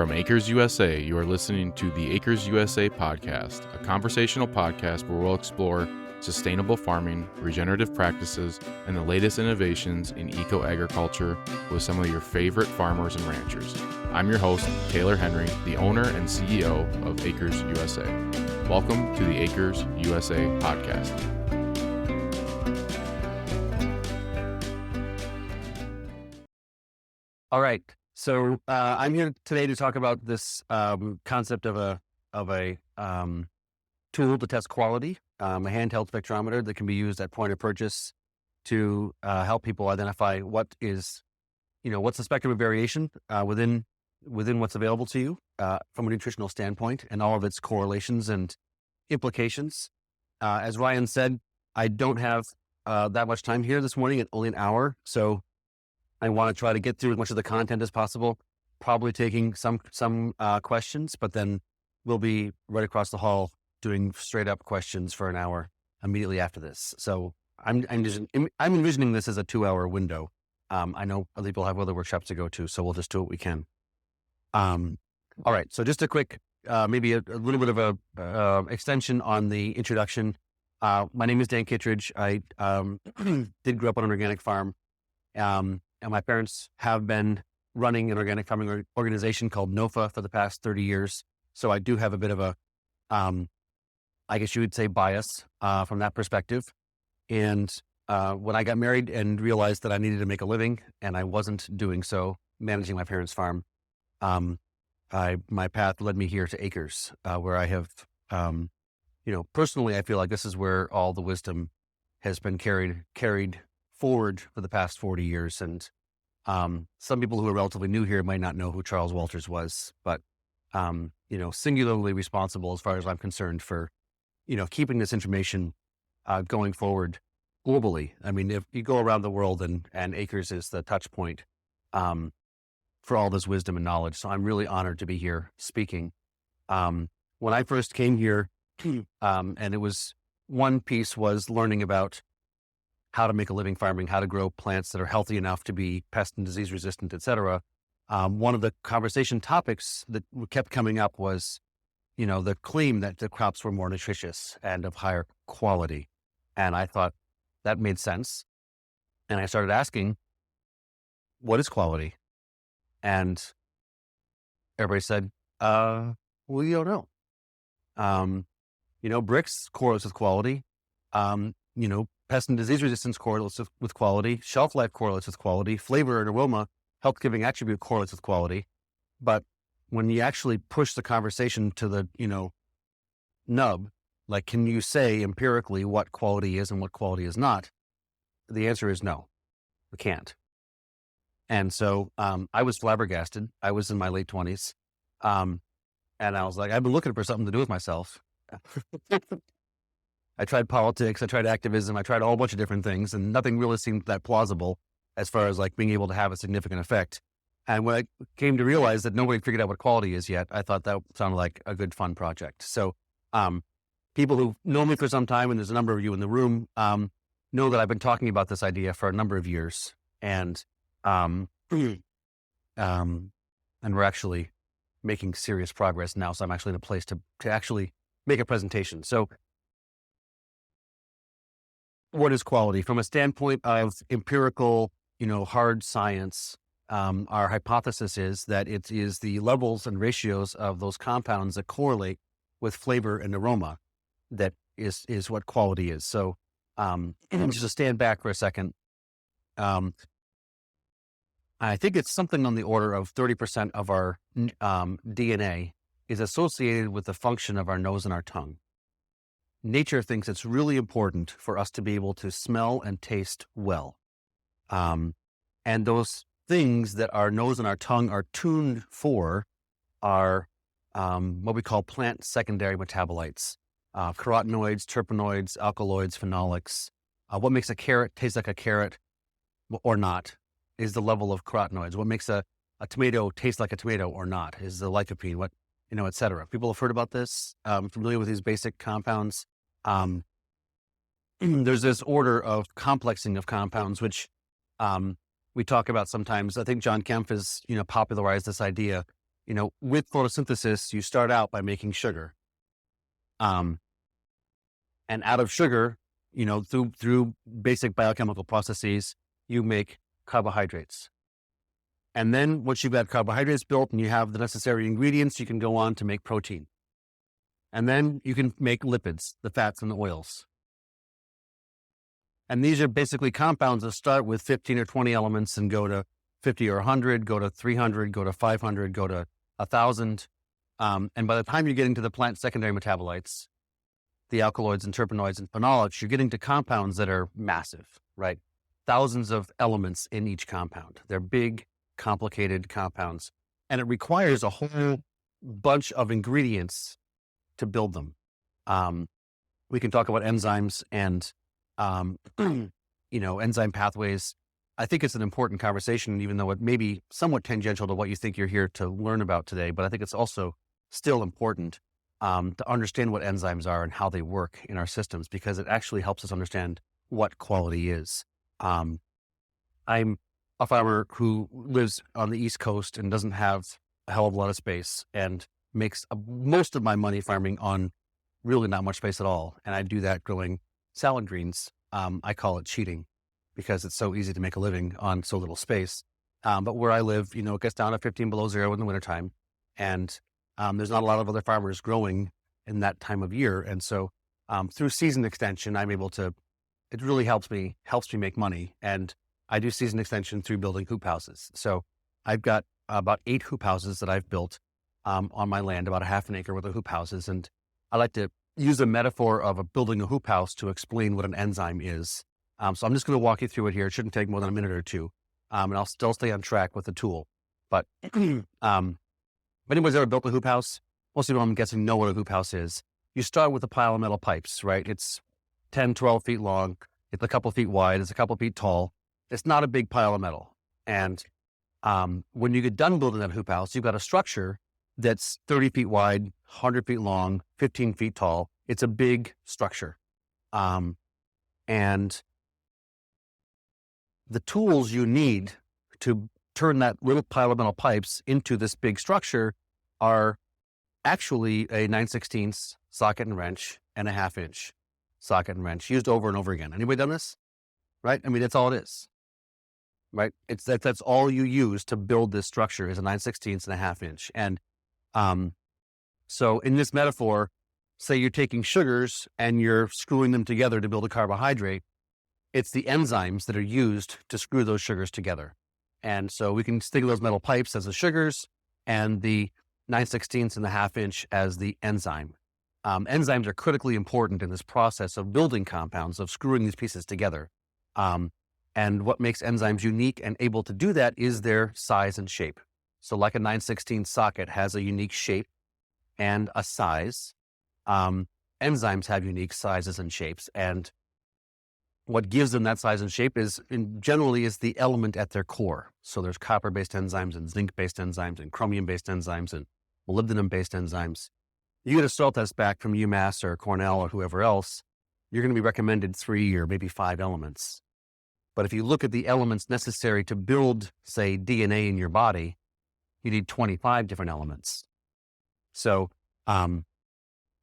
From Acres USA, you are listening to the Acres USA podcast, a conversational podcast where we'll explore sustainable farming, regenerative practices, and the latest innovations in eco-agriculture with some of your favorite farmers and ranchers. I'm your host, Taylor Henry, the owner and CEO of Acres USA. Welcome to the Acres USA podcast. All right. So I'm here today to talk about this concept of a tool to test quality, a handheld spectrometer that can be used at point of purchase to help people identify what's the spectrum of variation within what's available to you from a nutritional standpoint, and all of its correlations and implications. As Ryan said, I don't have that much time here this morning, only an hour, so I want to try to get through as much of the content as possible, probably taking some questions, but then we'll be right across the hall doing straight up questions for an hour immediately after this. So I'm envisioning this as a 2-hour window. I know other people have other workshops to go to, so we'll just do what we can. All right. So just a quick, maybe a little bit of a extension on the introduction. My name is Dan Kittridge. I did grow up on an organic farm. And my parents have been running an organic farming organization called NOFA for the past 30 years. So I do have a bit of a, I guess you would say, bias from that perspective. And when I got married and realized that I needed to make a living and I wasn't doing so, managing my parents' farm, my path led me here to Acres, where I have, personally, I feel like this is where all the wisdom has been carried forward for the past 40 years. And some people who are relatively new here might not know who Charles Walters was, but, singularly responsible as far as I'm concerned for, keeping this information going forward globally. I mean, if you go around the world and Acres is the touch point for all this wisdom and knowledge. So I'm really honored to be here speaking. When I first came here, and it was, one piece was learning about how to make a living farming, how to grow plants that are healthy enough to be pest and disease resistant, et cetera. One of the conversation topics that kept coming up was, the claim that the crops were more nutritious and of higher quality. And I thought that made sense. And I started asking, what is quality? And everybody said, well, you don't know. Bricks correlates with quality. Pest and disease resistance correlates with quality. Shelf life correlates with quality. Flavor and aroma, health giving attribute correlates with quality. But when you actually push the conversation to the, nub, like, can you say empirically what quality is and what quality is not? The answer is no, we can't. And so I was flabbergasted. I was in my late 20s. And I was like, I've been looking for something to do with myself. I tried politics, I tried activism, I tried a whole bunch of different things, and nothing really seemed that plausible as far as like being able to have a significant effect. And when I came to realize that nobody figured out what quality is yet, I thought that sounded like a good, fun project. So people who know me for some time, and there's a number of you in the room, know that I've been talking about this idea for a number of years. And we're actually making serious progress now. So I'm actually in a place to actually make a presentation. So what is quality? From a standpoint of empirical, hard science, our hypothesis is that it is the levels and ratios of those compounds that correlate with flavor and aroma that is what quality is. So just to stand back for a second, I think it's something on the order of 30% of our DNA is associated with the function of our nose and our tongue. Nature thinks it's really important for us to be able to smell and taste well. And those things that our nose and our tongue are tuned for are what we call plant secondary metabolites, carotenoids, terpenoids, alkaloids, phenolics. What makes a carrot taste like a carrot or not is the level of carotenoids. What makes a tomato taste like a tomato or not is the lycopene, et cetera. People have heard about this, familiar with these basic compounds. There's this order of complexing of compounds, which we talk about sometimes. I think John Kempf has, popularized this idea with photosynthesis, you start out by making sugar. And out of sugar, through basic biochemical processes, you make carbohydrates. And then once you've got carbohydrates built and you have the necessary ingredients, you can go on to make protein. And then you can make lipids, the fats and the oils. And these are basically compounds that start with 15 or 20 elements and go to 50 or 100, go to 300, go to 500, go to 1,000. And by the time you're getting to the plant secondary metabolites, the alkaloids and terpenoids and phenolics, you're getting to compounds that are massive, right? Thousands of elements in each compound. They're big, complicated compounds. And it requires a whole bunch of ingredients to build them. We can talk about enzymes and enzyme pathways. I think it's an important conversation, even though it may be somewhat tangential to what you think you're here to learn about today. But I think it's also still important to understand what enzymes are and how they work in our systems, because it actually helps us understand what quality is. I'm a farmer who lives on the East Coast and doesn't have a hell of a lot of space and makes most of my money farming on really not much space at all. And I do that growing salad greens. I call it cheating because it's so easy to make a living on so little space. But where I live, it gets down to 15 below zero in the wintertime. And there's not a lot of other farmers growing in that time of year. And so through season extension, I'm able to, it really helps me make money. And I do season extension through building hoop houses. So I've got about 8 hoop houses that I've built on my land, about a half an acre worth of hoop houses. And I like to use a metaphor of building a hoop house to explain what an enzyme is. So I'm just going to walk you through it here. It shouldn't take more than a minute or two. And I'll still stay on track with the tool. But if anybody's ever built a hoop house, most people, I'm guessing, know what a hoop house is. You start with a pile of metal pipes, right? It's 10, 12 feet long. It's a couple feet wide. It's a couple feet tall. It's not a big pile of metal. And when you get done building that hoop house, you've got a structure that's 30 feet wide, 100 feet long, 15 feet tall. It's a big structure. And the tools you need to turn that little pile of metal pipes into this big structure are actually a 9/16 socket and wrench and a 1/2 inch socket and wrench used over and over again. Anybody done this? Right? I mean, that's all it is. Right? That's all you use to build this structure is a 9/16 and a 1/2 inch. And so in this metaphor, say you're taking sugars and you're screwing them together to build a carbohydrate. It's the enzymes that are used to screw those sugars together. And so we can think of those metal pipes as the sugars and the 9/16 and the 1/2 inch as the enzyme. Enzymes are critically important in this process of building compounds, of screwing these pieces together. And what makes enzymes unique and able to do that is their size and shape. So like a 9/16 socket has a unique shape and a size. Enzymes have unique sizes and shapes. And what gives them that size and shape is generally is the element at their core. So there's copper-based enzymes and zinc-based enzymes and chromium-based enzymes and molybdenum-based enzymes. You get a soil test back from UMass or Cornell or whoever else, you're going to be recommended 3 or maybe 5 elements. But if you look at the elements necessary to build, say, DNA in your body, you need 25 different elements. So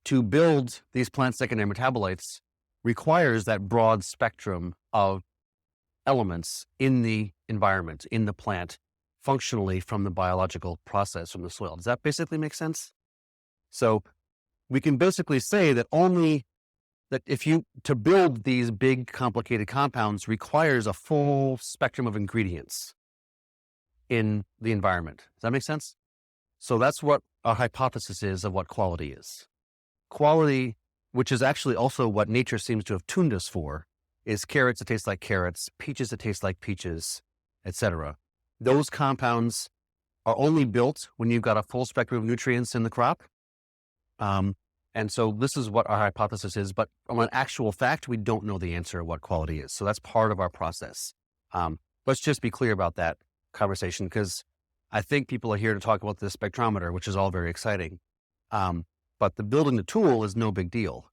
to build these plant secondary metabolites requires that broad spectrum of elements in the environment, in the plant, functionally from the biological process from the soil. Does that basically make sense? So we can basically say that to build these big complicated compounds requires a full spectrum of ingredients in the environment. Does that make sense? So that's what our hypothesis is of what quality is. Quality, which is actually also what nature seems to have tuned us for, is carrots that taste like carrots, peaches that taste like peaches, etc. Those compounds are only built when you've got a full spectrum of nutrients in the crop. And so this is what our hypothesis is, but from an actual fact, we don't know the answer of what quality is. So that's part of our process. Let's just be clear about that conversation, because I think people are here to talk about the spectrometer, which is all very exciting. But the building the tool is no big deal.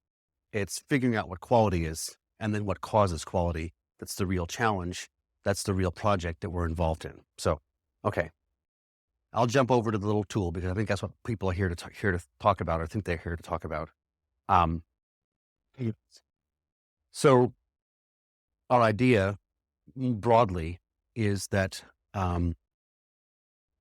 It's figuring out what quality is and then what causes quality. That's the real challenge. That's the real project that we're involved in. So, okay. I'll jump over to the little tool because I think that's what people are here to talk about, or think they're here to talk about. Um, so our idea broadly is that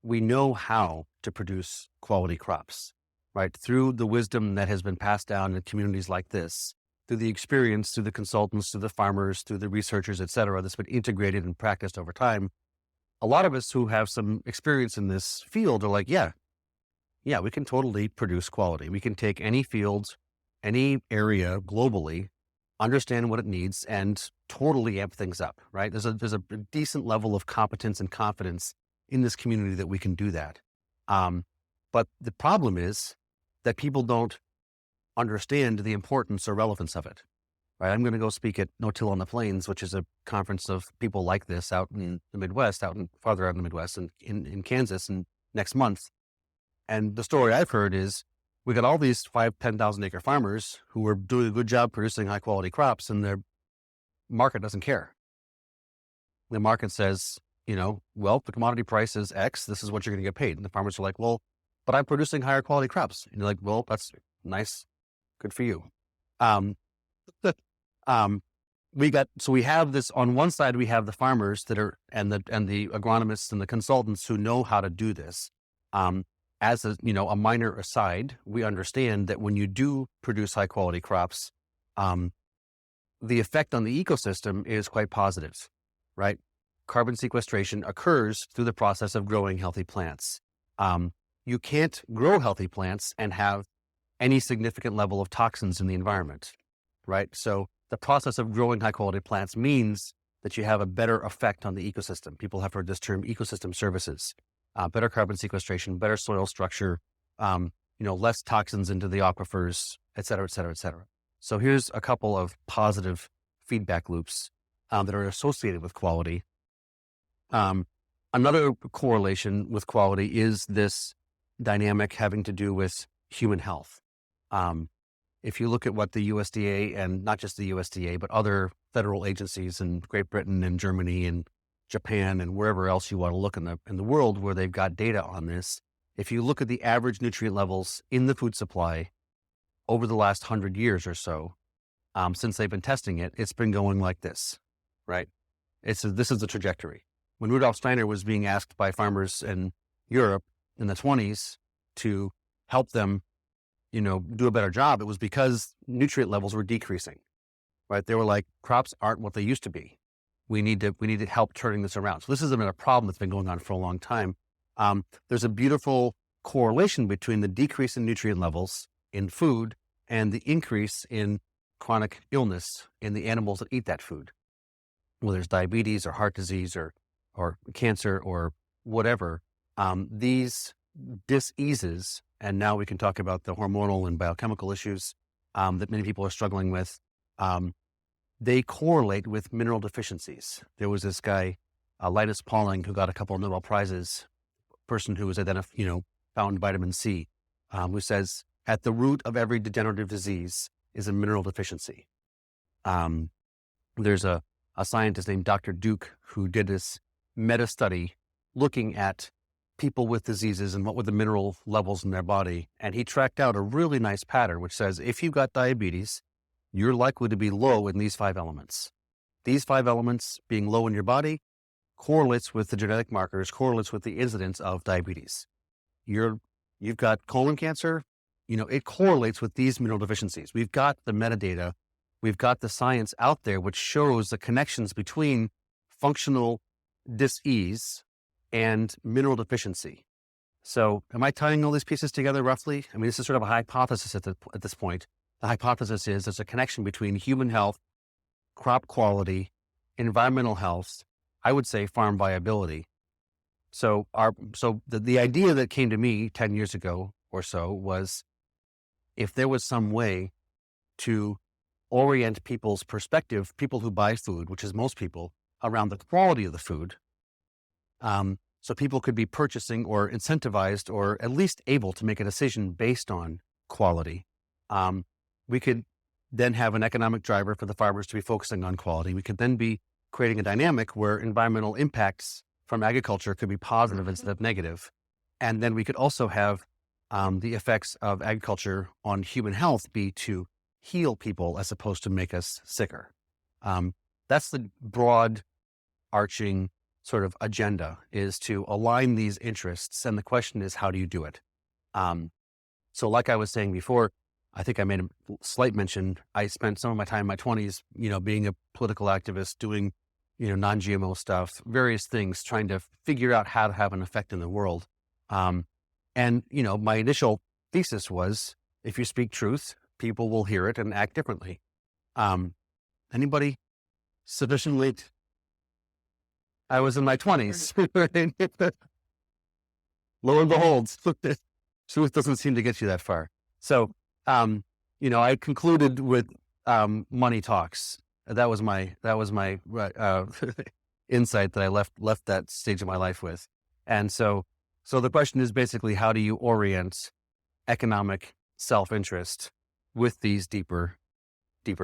we know how to produce quality crops, right? Through the wisdom that has been passed down in communities like this, through the experience, through the consultants, through the farmers, through the researchers, et cetera, that's been integrated and practiced over time. A lot of us who have some experience in this field are like, yeah, we can totally produce quality. We can take any field, any area globally, understand what it needs, and totally amp things up, right? There's a decent level of competence and confidence in this community that we can do that. But the problem is that people don't understand the importance or relevance of it, right? I'm going to go speak at No Till on the Plains, which is a conference of people like this out in the Midwest, farther out in the Midwest, and in Kansas, and next month. And the story I've heard is we got all these 10,000 acre farmers who are doing a good job producing high quality crops, and their market doesn't care. The market says, well, the commodity price is X, this is what you're going to get paid. And the farmers are like, well, but I'm producing higher quality crops. And you're like, well, that's nice. Good for you. We have this on one side, we have the farmers that are, and the agronomists and the consultants who know how to do this. As a minor aside, we understand that when you do produce high quality crops, the effect on the ecosystem is quite positive, right? Carbon sequestration occurs through the process of growing healthy plants. You can't grow healthy plants and have any significant level of toxins in the environment, right? So the process of growing high quality plants means that you have a better effect on the ecosystem. People have heard this term ecosystem services, better carbon sequestration, better soil structure, less toxins into the aquifers, et cetera, et cetera, et cetera. So here's a couple of positive feedback loops that are associated with quality. Another correlation with quality is this dynamic having to do with human health. If you look at what the USDA, and not just the USDA, but other federal agencies in Great Britain and Germany and Japan and wherever else you want to look in the world where they've got data on this, if you look at the average nutrient levels in the food supply over the last 100 years or so, since they've been testing it, it's been going like this, right? This is the trajectory. When Rudolf Steiner was being asked by farmers in Europe in the 20s to help them, do a better job, it was because nutrient levels were decreasing, right? They were like, crops aren't what they used to be. We need to help turning this around. So this has been a problem that's been going on for a long time. There's a beautiful correlation between the decrease in nutrient levels in food and the increase in chronic illness in the animals that eat that food. Whether it's diabetes or heart disease or cancer or whatever, these diseases, and now we can talk about the hormonal and biochemical issues that many people are struggling with, they correlate with mineral deficiencies. There was this guy, Linus Pauling, who got a couple of Nobel Prizes, person who was found vitamin C, who says, at the root of every degenerative disease is a mineral deficiency. There's a scientist named Dr. Duke who did this meta study looking at people with diseases and what were the mineral levels in their body. And he tracked out a really nice pattern, which says, if you've got diabetes, you're likely to be low in these 5 elements. These 5 elements being low in your body correlates with the genetic markers, correlates with the incidence of diabetes. You've got colon cancer, it correlates with these mineral deficiencies. We've got the metadata, we've got the science out there, which shows the connections between functional dis-ease and mineral deficiency. So am I tying all these pieces together roughly? I mean, this is sort of a hypothesis at this point. The hypothesis is there's a connection between human health, crop quality, environmental health, I would say farm viability. So the idea that came to me 10 years ago or so was, if there was some way to orient people's perspective, people who buy food, which is most people, around the quality of the food, so people could be purchasing or incentivized or at least able to make a decision based on quality. We could then have an economic driver for the farmers to be focusing on quality. We could then be creating a dynamic where environmental impacts from agriculture could be positive instead of negative. And then we could also have the effects of agriculture on human health be to heal people as opposed to make us sicker. That's the broad arching sort of agenda, is to align these interests. And the question is, how do you do it? So like I was saying before, I think I made a slight mention. I spent some of my time in my 20s, being a political activist, doing, non-GMO stuff, various things, trying to figure out how to have an effect in the world. And my initial thesis was, if you speak truth, people will hear it and act differently. Anybody sufficiently? I was in my 20s. Lo and behold, truth doesn't seem to get you that far. So, I concluded with money talks. That was my insight that I left that stage of my life with. And so the question is basically, how do you orient economic self-interest with these deeper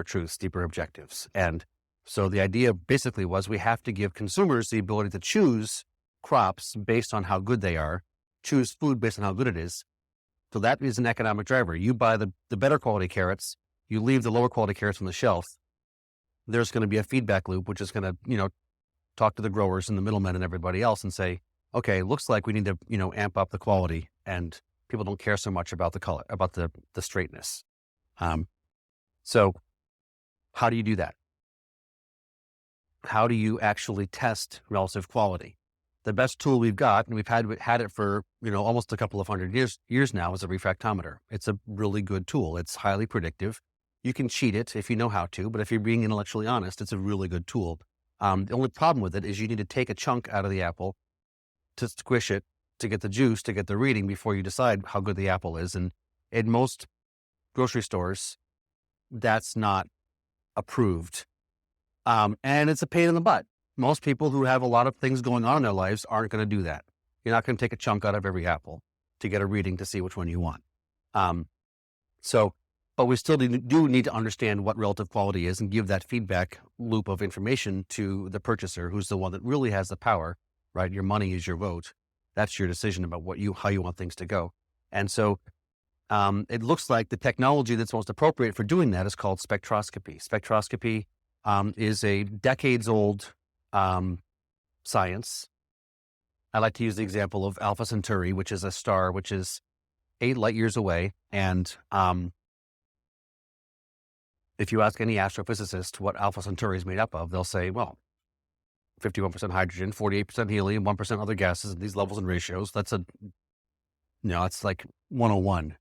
truths, deeper objectives? And so the idea basically was, we have to give consumers the ability to choose crops based on how good they are, choose food based on how good it is. So that is an economic driver. You buy the better quality carrots, you leave the lower quality carrots on the shelf. There's going to be a feedback loop, which is going to, talk to the growers and the middlemen and everybody else and say, okay, looks like we need to, amp up the quality, and people don't care so much about the color, about the straightness. So how do you do that? How do you actually test relative quality? The best tool we've got, and we've had it for, almost a couple of hundred years now, is a refractometer. It's a really good tool. It's highly predictive. You can cheat it if you know how to, but if you're being intellectually honest, it's a really good tool. The only problem with it is you need to take a chunk out of the apple to squish it, to get the juice, to get the reading before you decide how good the apple is. And in most grocery stores, that's not approved. And it's a pain in the butt. Most people who have a lot of things going on in their lives aren't going to do that. You're not going to take a chunk out of every apple to get a reading to see which one you want. But we still do need to understand what relative quality is and give that feedback loop of information to the purchaser, who's the one that really has the power, right? Your money is your vote. That's your decision about how you want things to go. And so it looks like the technology that's most appropriate for doing that is called spectroscopy. Spectroscopy is a decades-old science. I like to use the example of Alpha Centauri, which is a star which is 8 light years away. And if you ask any astrophysicist what Alpha Centauri is made up of, they'll say, well, 51% hydrogen, 48% helium, 1% other gases, these levels and ratios. That's it's like 101.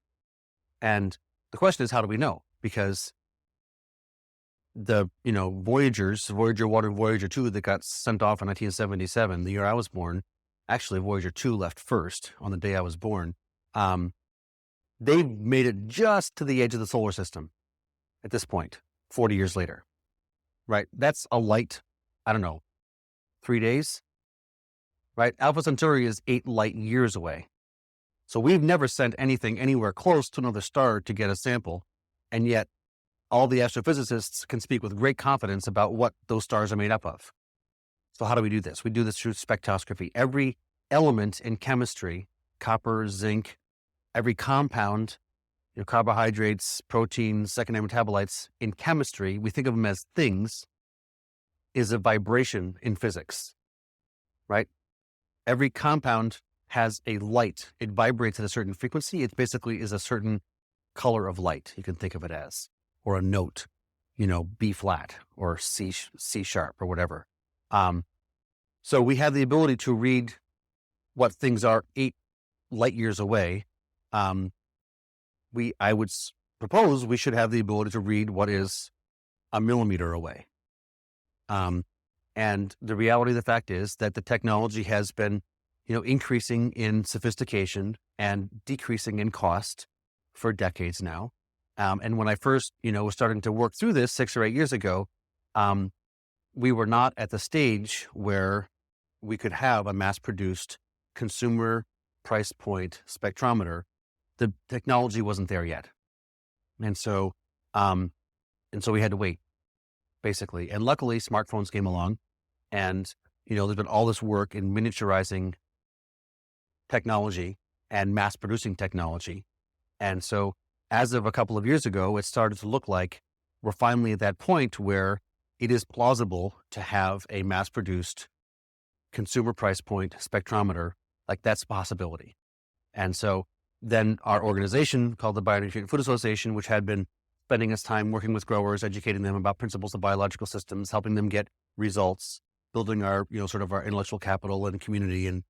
And the question is, how do we know? Because the, Voyager 1 and Voyager 2 that got sent off in 1977, the year I was born, actually Voyager 2 left first on the day I was born. They made it just to the edge of the solar system at this point, 40 years later, right? That's a light, 3 days, right? Alpha Centauri is 8 light years away. So we've never sent anything anywhere close to another star to get a sample. And yet all the astrophysicists can speak with great confidence about what those stars are made up of. So how do we do this? We do this through spectroscopy. Every element in chemistry, copper, zinc, every compound, carbohydrates, proteins, secondary metabolites in chemistry, we think of them as things, is a vibration in physics, right? Every compound has a light. It vibrates at a certain frequency. It basically is a certain color of light, you can think of it as, or a note, B flat or C sharp or whatever. So we have the ability to read what things are 8 light years away. I would propose we should have the ability to read what is a millimeter away. And the reality of the fact is that the technology has been, increasing in sophistication and decreasing in cost for decades now. And when I first, was starting to work through this 6 or 8 years ago, we were not at the stage where we could have a mass-produced consumer price point spectrometer. The technology wasn't there yet. And so we had to wait, basically. And luckily, smartphones came along, and, there's been all this work in miniaturizing technology and mass producing technology. And so as of a couple of years ago, it started to look like we're finally at that point where it is plausible to have a mass produced consumer price point spectrometer. Like, that's a possibility. And so then our organization called the Bionutrient Food Association, which had been spending its time working with growers, educating them about principles of biological systems, helping them get results, building our, sort of our intellectual capital and community. And,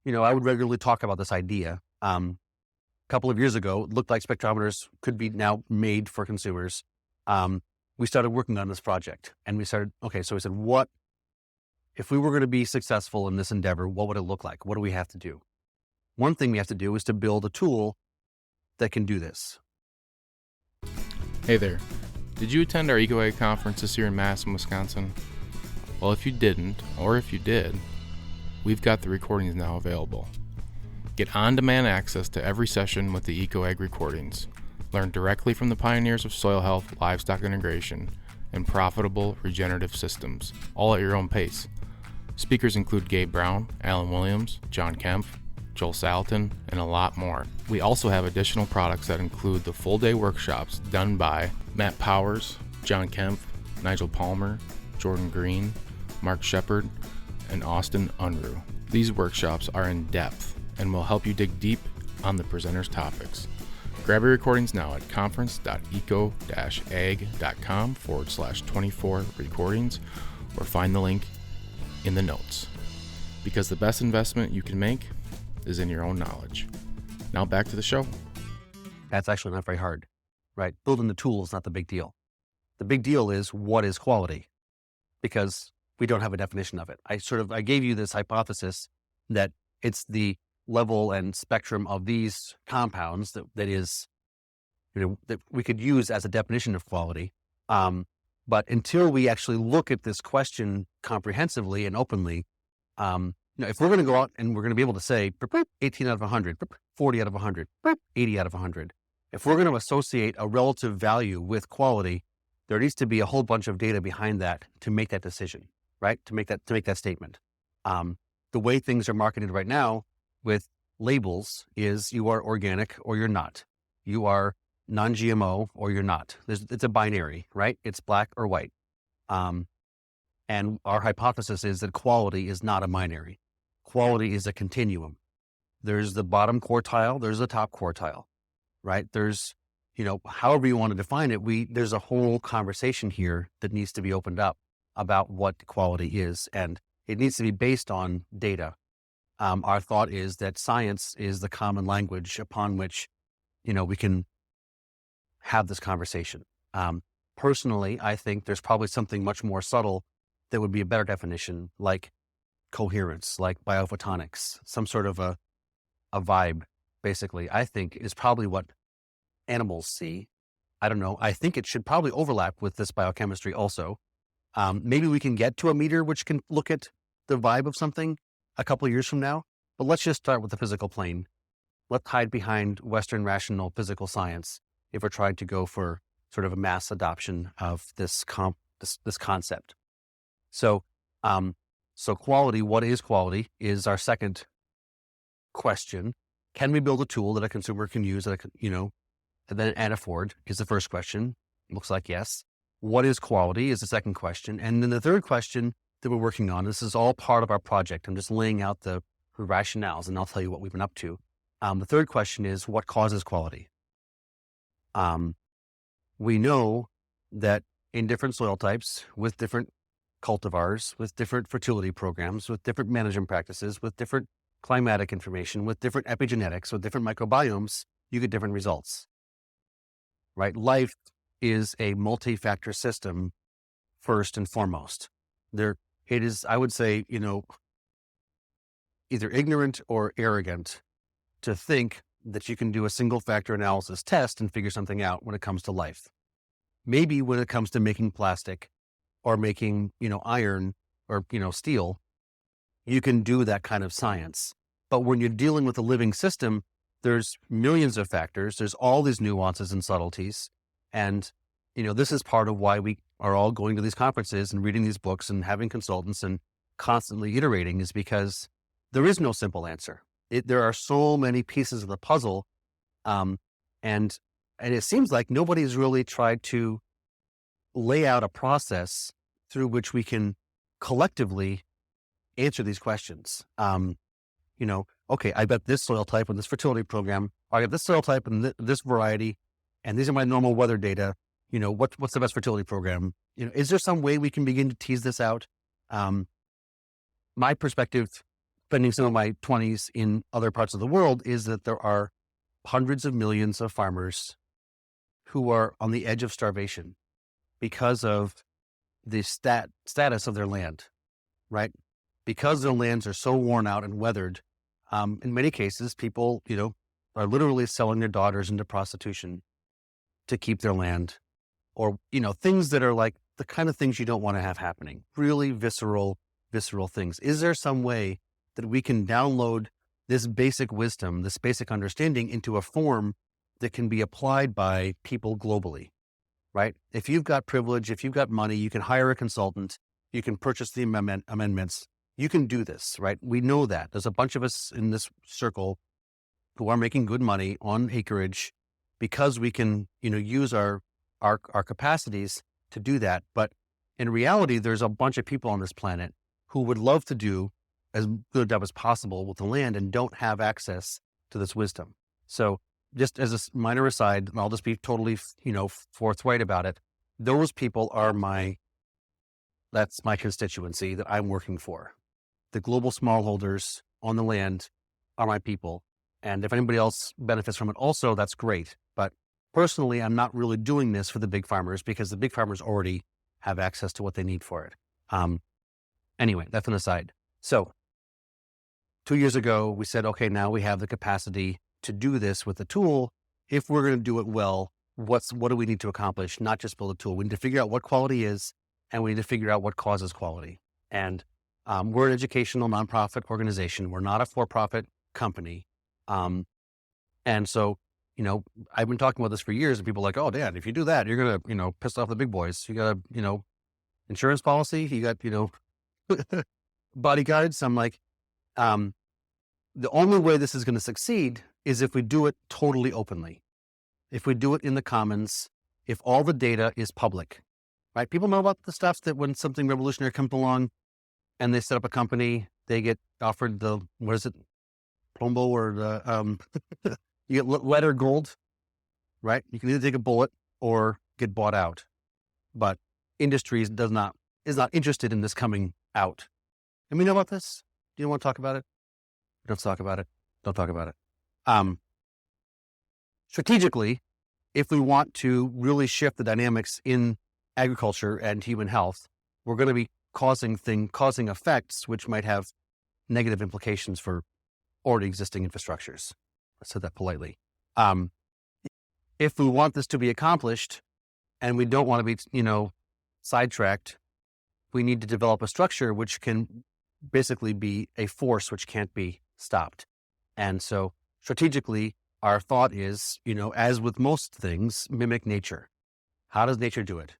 I would regularly talk about this idea. A couple of years ago, it looked like spectrometers could be now made for consumers. We started working on this project, and we said, what, if we were going to be successful in this endeavor, what would it look like? What do we have to do? One thing we have to do is to build a tool that can do this. Hey there. Did you attend our EcoAg conference this year in Madison, Wisconsin? Well, if you didn't, or if you did, we've got the recordings now available. Get on-demand access to every session with the EcoAg recordings. Learn directly from the pioneers of soil health, livestock integration, and profitable regenerative systems, all at your own pace. Speakers include Gabe Brown, Alan Williams, John Kemp, Joel Salatin, and a lot more. We also have additional products that include the full-day workshops done by Matt Powers, John Kemp, Nigel Palmer, Jordan Green, Mark Shepard, and Austin Unruh. These workshops are in depth and will help you dig deep on the presenters' topics. Grab your recordings now at conference.eco-ag.com/24 recordings or find the link in the notes. Because the best investment you can make is in your own knowledge. Now back to the show. That's actually not very hard, right? Building the tool is not the big deal. The big deal is, what is quality? Because we don't have a definition of it. I gave you this hypothesis that it's the level and spectrum of these compounds that is, that we could use as a definition of quality. But until we actually look at this question comprehensively and openly, if we're going to go out and we're going to be able to say 18 out of 100, 40 out of 100, 80 out of 100, if we're going to associate a relative value with quality, there needs to be a whole bunch of data behind that to make that decision, right? To make that statement. The way things are marketed right now with labels is you are organic or you're not. You are non-GMO or you're not. It's a binary, right? It's black or white. And our hypothesis is that quality is not a binary. Quality is a continuum. There's the bottom quartile, there's the top quartile, right? There's, however you want to define it, there's a whole conversation here that needs to be opened up about what quality is, and it needs to be based on data. Our thought is that science is the common language upon which, we can have this conversation. Personally, I think there's probably something much more subtle that would be a better definition, like coherence, like biophotonics, some sort of a vibe, basically, I think is probably what animals see. I don't know. I think it should probably overlap with this biochemistry also. Maybe we can get to a meter which can look at the vibe of something a couple of years from now, but let's just start with the physical plane. Let's hide behind Western rational physical science if we're trying to go for sort of a mass adoption of this concept. So quality, what is quality, is our second question. Can we build a tool that a consumer can use, and afford, is the first question. Looks like yes. What is quality is the second question. And then the third question that we're working on, this is all part of our project. I'm just laying out the rationales, and I'll tell you what we've been up to. The third question is, what causes quality? We know that in different soil types, with different cultivars, with different fertility programs, with different management practices, with different climatic information, with different epigenetics, with different microbiomes, you get different results, right? Life is a multi-factor system first and foremost. It is, I would say, either ignorant or arrogant to think that you can do a single factor analysis test and figure something out when it comes to life. Maybe when it comes to making plastic or making, iron or, steel, you can do that kind of science. But when you're dealing with a living system, there's millions of factors. There's all these nuances and subtleties. And, this is part of why we are all going to these conferences and reading these books and having consultants and constantly iterating, is because there is no simple answer. there are so many pieces of the puzzle. And it seems like nobody's really tried to lay out a process through which we can collectively answer these questions. Okay, I bet this soil type and this fertility program, I got this soil type and this variety, and these are my normal weather data. What's the best fertility program? Is there some way we can begin to tease this out? My perspective, spending some of my 20s in other parts of the world, is that there are hundreds of millions of farmers who are on the edge of starvation because of the status of their land, right? Because their lands are so worn out and weathered. In many cases, people, are literally selling their daughters into prostitution to keep their land, or, things that are like the kind of things you don't want to have happening, really visceral things. Is there some way that we can download this basic wisdom, this basic understanding into a form that can be applied by people globally, right? If you've got privilege, if you've got money, you can hire a consultant, you can purchase the amendments, you can do this, right? We know that. There's a bunch of us in this circle who are making good money on acreage because we can, use our capacities to do that. But in reality, there's a bunch of people on this planet who would love to do as good a job as possible with the land and don't have access to this wisdom. So just as a minor aside, and I'll just be totally, forthright about it. Those people are that's my constituency that I'm working for. The global smallholders on the land are my people. And if anybody else benefits from it also, that's great. But personally, I'm not really doing this for the big farmers because the big farmers already have access to what they need for it. Anyway, that's an aside. So 2 years ago, we said, okay, now we have the capacity to do this with the tool. If we're going to do it well, what do we need to accomplish? Not just build a tool. We need to figure out what quality is, and we need to figure out what causes quality. And we're an educational nonprofit organization. We're not a for-profit company. And so, I've been talking about this for years, and people are like, oh, Dan, if you do that, you're going to, piss off the big boys. You got a, insurance policy, you got, bodyguards. I'm like, the only way this is going to succeed is if we do it totally openly. If we do it in the commons, if all the data is public, right? People know about the stuff that when something revolutionary comes along and they set up a company, they get offered the, plombo or the, you get lead or gold, right? You can either take a bullet or get bought out, but industry is not interested in this coming out. And we know about this. Do you want to talk about it? Don't talk about it. Don't talk about it. Strategically, if we want to really shift the dynamics in agriculture and human health, we're going to be causing effects which might have negative implications for already existing infrastructures. I said that politely. If we want this to be accomplished and we don't want to be, sidetracked, we need to develop a structure which can basically be a force which can't be stopped. And so strategically, our thought is, as with most things, mimic nature. How does nature do it?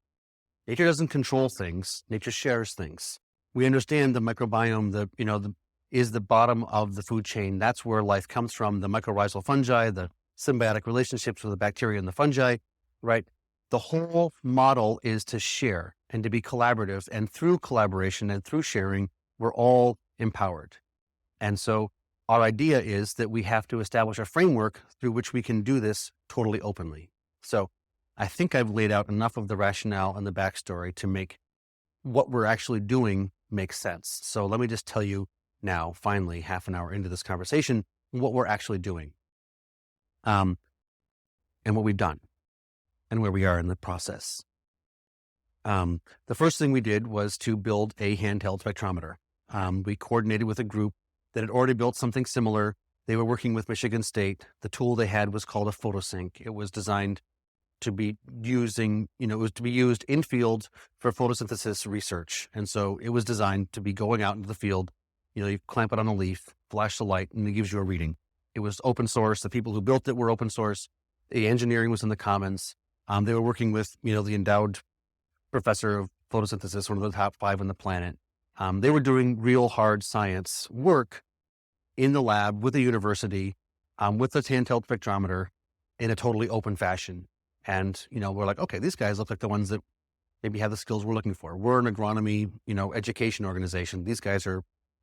Nature doesn't control things. Nature shares things. We understand the microbiome, is the bottom of the food chain. That's where life comes from. The mycorrhizal fungi, the symbiotic relationships with the bacteria and the fungi, right? The whole model is to share and to be collaborative. And through collaboration and through sharing, we're all empowered. And so our idea is that we have to establish a framework through which we can do this totally openly. So I think I've laid out enough of the rationale and the backstory to make what we're actually doing make sense. So let me just tell you now, finally, half an hour into this conversation, what we're actually doing, and what we've done and where we are in the process. The first thing we did was to build a handheld spectrometer. We coordinated with a group that had already built something similar. They were working with Michigan State. The tool they had was called a photosync. It was designed to be used in field for photosynthesis research. And so it was designed to be going out into the field. You clamp it on a leaf, flash the light, and it gives you a reading. It was open source. The people who built it were open source. The engineering was in the commons. They were working with, the endowed professor of photosynthesis, one of the top 5 on the planet. They were doing real hard science work in the lab with a university, with this handheld spectrometer in a totally open fashion. And, we're like, okay, these guys look like the ones that maybe have the skills we're looking for. We're an agronomy, education organization. These guys are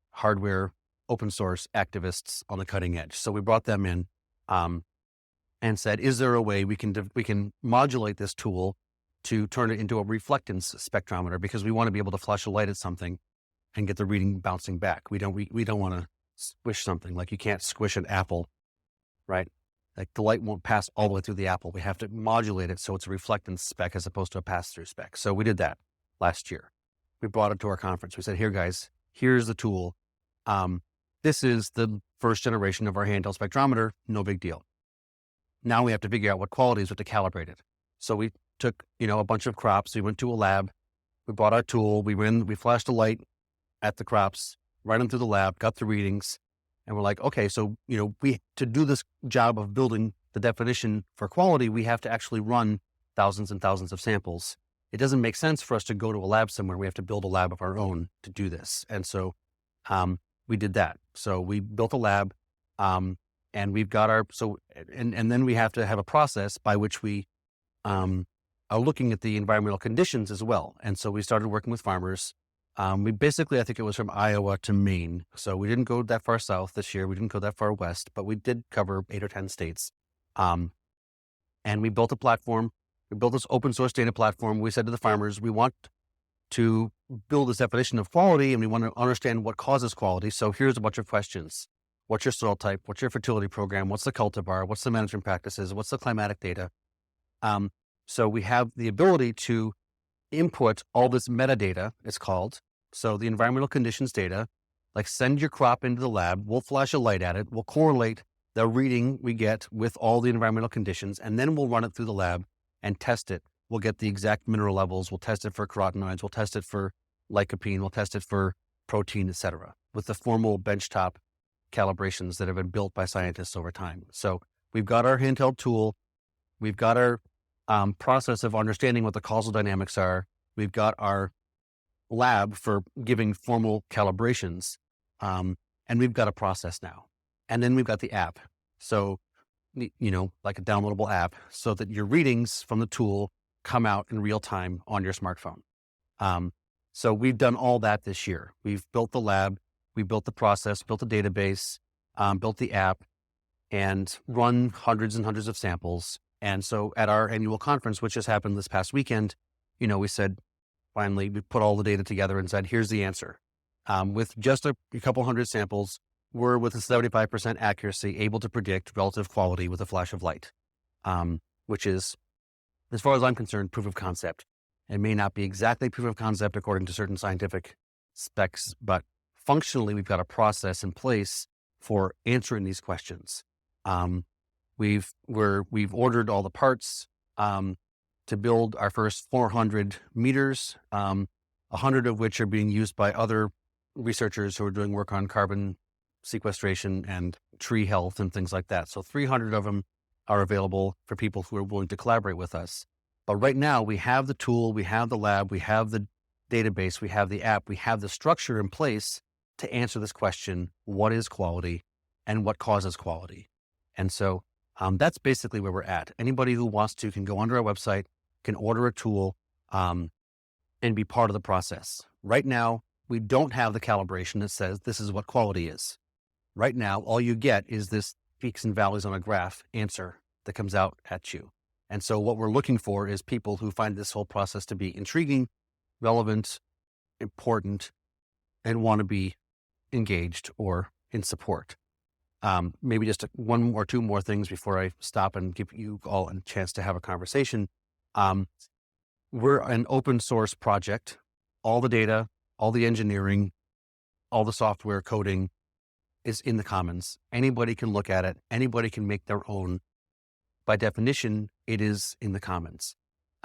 hardware, open source activists on the cutting edge. So we brought them in, and said, is there a way we can modulate this tool to turn it into a reflectance spectrometer? Because we want to be able to flash a light at something and get the reading bouncing back. We don't want to squish something. Like you can't squish an apple, right? Like the light won't pass all the way through the apple. We have to modulate it so it's a reflectance spec as opposed to a pass-through spec. So we did that last year. We brought it to our conference. We said, here guys, here's the tool. This is the first generation of our handheld spectrometer. No big deal. Now we have to figure out what qualities we have to calibrate it. So we took, a bunch of crops. We went to a lab. We brought our tool. We flashed a light at the crops, ran them through the lab, got the readings. And we're like, okay, so, to do this job of building the definition for quality, we have to actually run thousands and thousands of samples. It doesn't make sense for us to go to a lab somewhere. We have to build a lab of our own to do this. And so we did that. So we built a lab, and we've got and then we have to have a process by which we are looking at the environmental conditions as well. And so we started working with farmers. We basically, I think it was from Iowa to Maine. So we didn't go that far south this year. We didn't go that far west, but we did cover 8 or 10 states. And we built a platform. We built this open source data platform. We said to the farmers, we want to build this definition of quality and we want to understand what causes quality. So here's a bunch of questions. What's your soil type? What's your fertility program? What's the cultivar? What's the management practices? What's the climatic data? So we have the ability to input all this metadata, it's called. So the environmental conditions data, like send your crop into the lab, we'll flash a light at it, we'll correlate the reading we get with all the environmental conditions, and then we'll run it through the lab and test it. We'll get the exact mineral levels, we'll test it for carotenoids, we'll test it for lycopene, we'll test it for protein, etc., with the formal benchtop calibrations that have been built by scientists over time. So we've got our handheld tool, we've got our process of understanding what the causal dynamics are, we've got our lab for giving formal calibrations, and we've got a process now. And then we've got the app. So, like a downloadable app so that your readings from the tool come out in real time on your smartphone. So we've done all that this year. We've built the lab, we built the process, built the database, built the app, and run hundreds and hundreds of samples. And so at our annual conference, which just happened this past weekend, we said, finally, we put all the data together and said, here's the answer. With just a couple hundred samples, we're with a 75% accuracy able to predict relative quality with a flash of light, which is, as far as I'm concerned, proof of concept. It may not be exactly proof of concept according to certain scientific specs, but functionally, we've got a process in place for answering these questions. We've ordered all the parts to build our first 400 meters, 100 of which are being used by other researchers who are doing work on carbon sequestration and tree health and things like that. So 300 of them are available for people who are willing to collaborate with us. But right now we have the tool, we have the lab, we have the database, we have the app, we have the structure in place to answer this question: what is quality and what causes quality? And so that's basically where we're at. Anybody who wants to can go onto our website, can order a tool, and be part of the process. Right now, we don't have the calibration that says this is what quality is. Right now, all you get is this peaks and valleys on a graph answer that comes out at you. And so what we're looking for is people who find this whole process to be intriguing, relevant, important, and want to be engaged or in support. Maybe just one or two more things before I stop and give you all a chance to have a conversation. We're an open source project. All the data, all the engineering, all the software coding is in the commons. Anybody can look at it. Anybody can make their own. By definition, it is in the commons.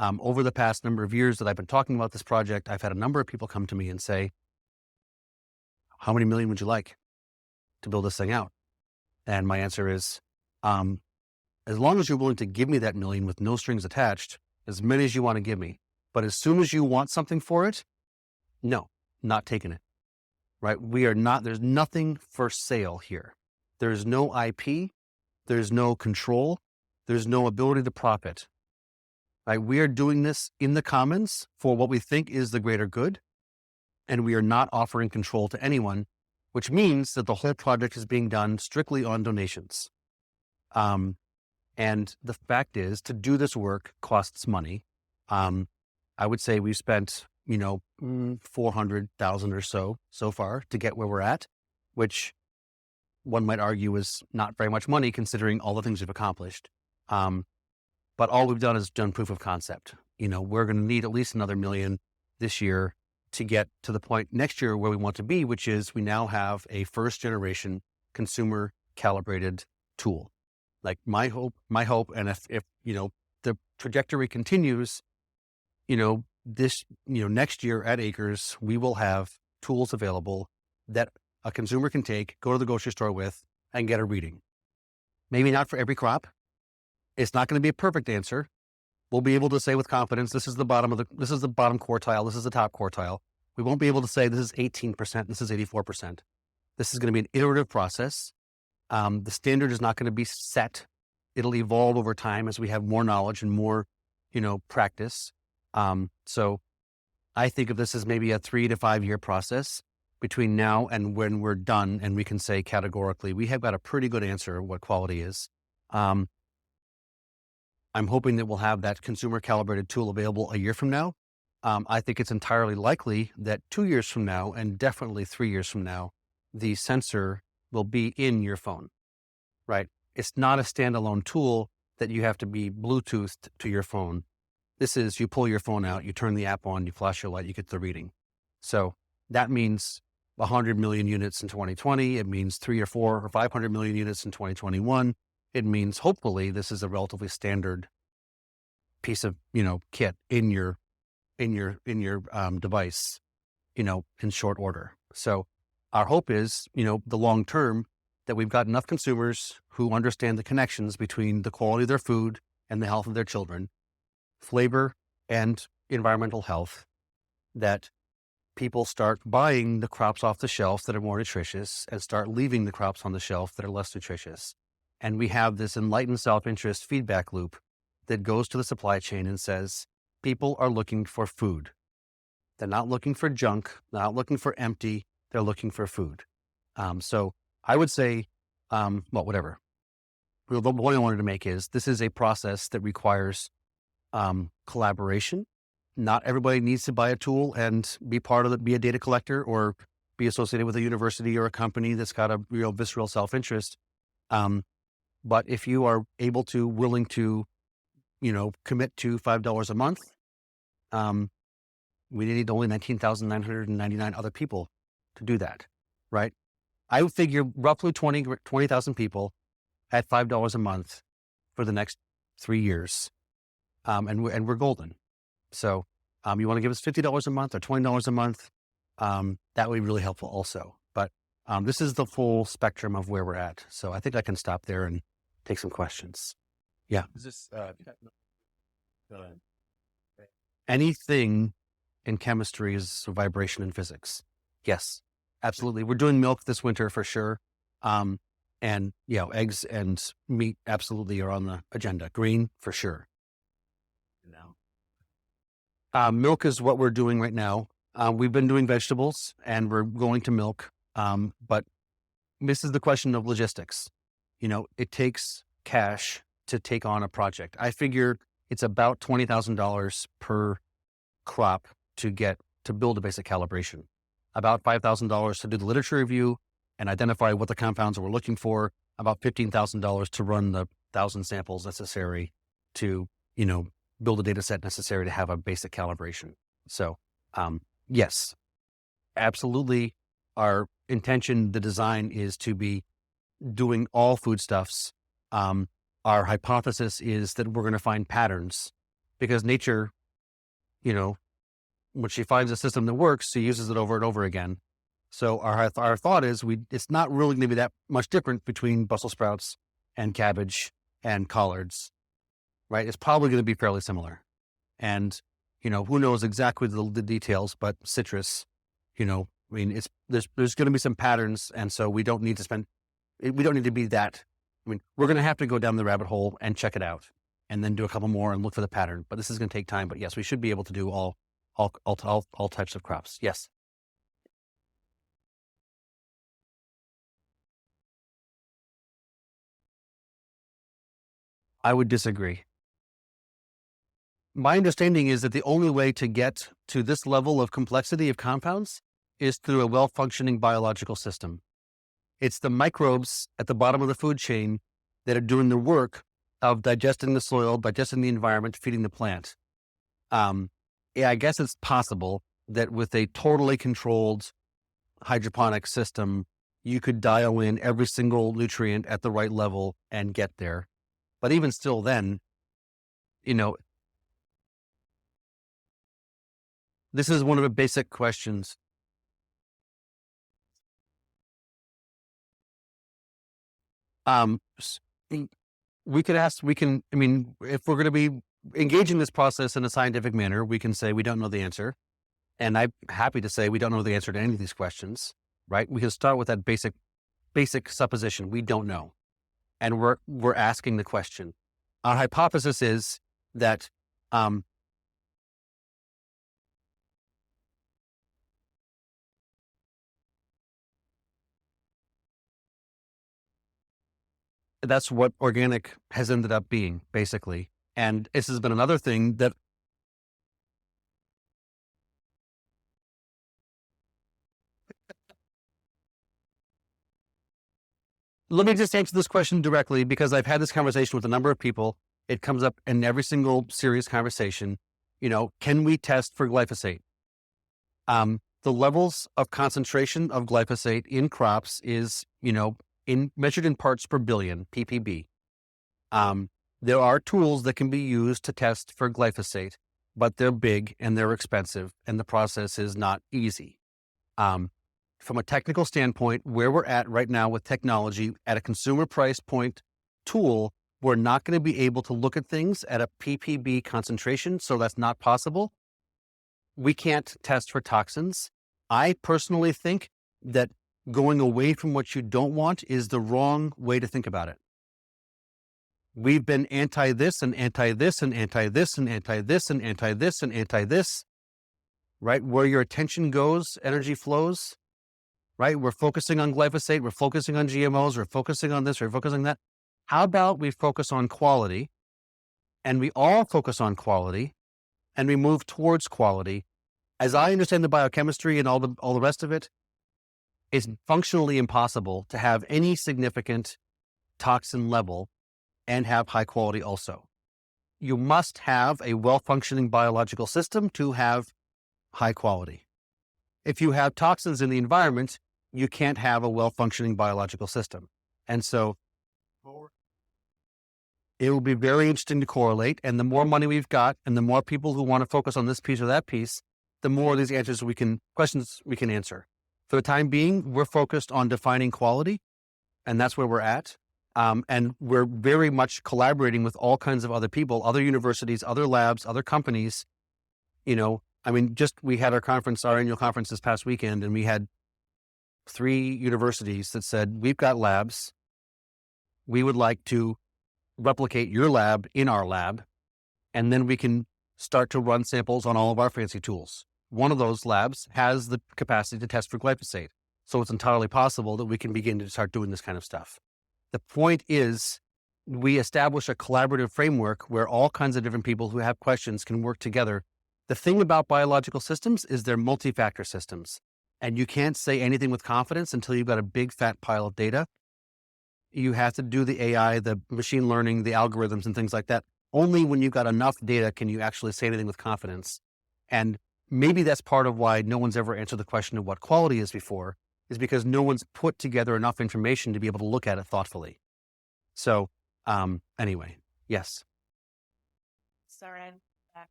Over the past number of years that I've been talking about this project, I've had a number of people come to me and say, how many million would you like to build this thing out? And my answer is, as long as you're willing to give me that million with no strings attached, as many as you want to give me. But as soon as you want something for it, no, not taking it, right? There's nothing for sale here. There's no IP. There's no control. There's no ability to profit. Right? We are doing this in the commons for what we think is the greater good, and we are not offering control to anyone, which means that the whole project is being done strictly on donations. And the fact is, to do this work costs money. I would say we've spent, $400,000 or so far to get where we're at, which one might argue is not very much money considering all the things we've accomplished. But all we've done is done proof of concept. We're going to need at least another $1 million this year to get to the point next year where we want to be, which is we now have a first generation consumer calibrated tool. Like my hope, and if the trajectory continues, next year at Acres, we will have tools available that a consumer can take, go to the grocery store with, and get a reading. Maybe not for every crop. It's not going to be a perfect answer. We'll be able to say with confidence, this is the bottom quartile, this is the top quartile. We won't be able to say this is 18%, this is 84%. This is going to be an iterative process. The standard is not going to be set. It'll evolve over time as we have more knowledge and more, practice. So I think of this as maybe a 3 to 5 year process between now and when we're done. And we can say categorically, we have got a pretty good answer of what quality is. I'm hoping that we'll have that consumer calibrated tool available a year from now. I think it's entirely likely that 2 years from now, and definitely 3 years from now, the sensor will be in your phone, right? It's not a standalone tool that you have to be Bluetoothed to your phone. This is, you pull your phone out, you turn the app on, you flash your light, you get the reading. So that means 100 million units in 2020. It means 3 or 4 or 500 million units in 2021. It means hopefully this is a relatively standard piece of, kit in your device, in short order. So our hope is, the long term, that we've got enough consumers who understand the connections between the quality of their food and the health of their children, flavor and environmental health, that people start buying the crops off the shelf that are more nutritious and start leaving the crops on the shelf that are less nutritious. And we have this enlightened self-interest feedback loop that goes to the supply chain and says, people are looking for food. They're not looking for junk. They're not looking for empty. They're looking for food. So I would say, whatever. The point I wanted to make is this is a process that requires collaboration. Not everybody needs to buy a tool and be a data collector or be associated with a university or a company that's got a real visceral self-interest. But if you are willing to, commit to $5 a month, we need only 19,999 other people to do that, right? I would figure roughly 20,000 people at $5 a month for the next 3 years. And we're golden. So, you want to give us $50 a month or $20 a month? That would be really helpful also. But, this is the full spectrum of where we're at. So I think I can stop there and take some questions. Yeah. Is this, Anything in chemistry is vibration in physics. Yes, absolutely. We're doing milk this winter for sure. And eggs and meat absolutely are on the agenda. Green for sure. Milk is what we're doing right now. We've been doing vegetables and we're going to milk. But this is the question of logistics. It takes cash to take on a project. I figure it's about $20,000 per crop to build a basic calibration, about $5,000 to do the literature review and identify what the compounds we're looking for, about $15,000 to run the 1,000 samples necessary to, build a data set necessary to have a basic calibration. So, yes, absolutely. Our intention, the design is to be doing all foodstuffs. Our hypothesis is that we're going to find patterns because nature, when she finds a system that works, she uses it over and over again. So our thought is it's not really going to be that much different between Brussels sprouts and cabbage and collards, right? It's probably going to be fairly similar. And, who knows exactly the details, but citrus, there's going to be some patterns. And so we don't need to spend we don't need to be that. I mean, we're going to have to go down the rabbit hole and check it out, and then do a couple more and look for the pattern. But this is going to take time. But yes, we should be able to do all types of crops. Yes. I would disagree. My understanding is that the only way to get to this level of complexity of compounds is through a well-functioning biological system. It's the microbes at the bottom of the food chain that are doing the work of digesting the soil, digesting the environment, feeding the plant. Yeah, I guess it's possible that with a totally controlled hydroponic system, you could dial in every single nutrient at the right level and get there. But even still then, this is one of the basic questions. We could ask, if we're going to be engaging this process in a scientific manner, we can say we don't know the answer. And I'm happy to say we don't know the answer to any of these questions, right? We can start with that basic supposition. We don't know. And we're asking the question. Our hypothesis is that, that's what organic has ended up being, basically. And this has been another thing that, let me just answer this question directly, because I've had this conversation with a number of people. It comes up in every single serious conversation. Can we test for glyphosate? The levels of concentration of glyphosate in crops is, measured in parts per billion, ppb. There are tools that can be used to test for glyphosate, but they're big and they're expensive, and the process is not easy. From a technical standpoint, where we're at right now with technology at a consumer price point tool, we're not going to be able to look at things at a ppb concentration, so that's not possible. We can't test for toxins. I personally think that going away from what you don't want is the wrong way to think about it. We've been anti this and anti this and anti this and anti this and anti this and anti this, right? Where your attention goes, energy flows, right? We're focusing on glyphosate. We're focusing on GMOs. We're focusing on this. We're focusing on that. How about we focus on quality, and we all focus on quality, and we move towards quality? As I understand the biochemistry and all the rest of it, it's functionally impossible to have any significant toxin level and have high quality also. You must have a well-functioning biological system to have high quality. If you have toxins in the environment, you can't have a well-functioning biological system. And so it will be very interesting to correlate. And the more money we've got and the more people who want to focus on this piece or that piece, the more of these questions we can answer. For the time being, we're focused on defining quality, and that's where we're at. And we're very much collaborating with all kinds of other people, other universities, other labs, other companies. We had our annual conference this past weekend, and we had 3 universities that said, we've got labs. We would like to replicate your lab in our lab, and then we can start to run samples on all of our fancy tools. One of those labs has the capacity to test for glyphosate. So it's entirely possible that we can begin to start doing this kind of stuff. The point is, we establish a collaborative framework where all kinds of different people who have questions can work together. The thing about biological systems is they're multi-factor systems, and you can't say anything with confidence until you've got a big fat pile of data. You have to do the AI, the machine learning, the algorithms and things like that. Only when you've got enough data can you actually say anything with confidence. And maybe that's part of why no one's ever answered the question of what quality is before, is because no one's put together enough information to be able to look at it thoughtfully. So, anyway, yes. Sorry, I'm back.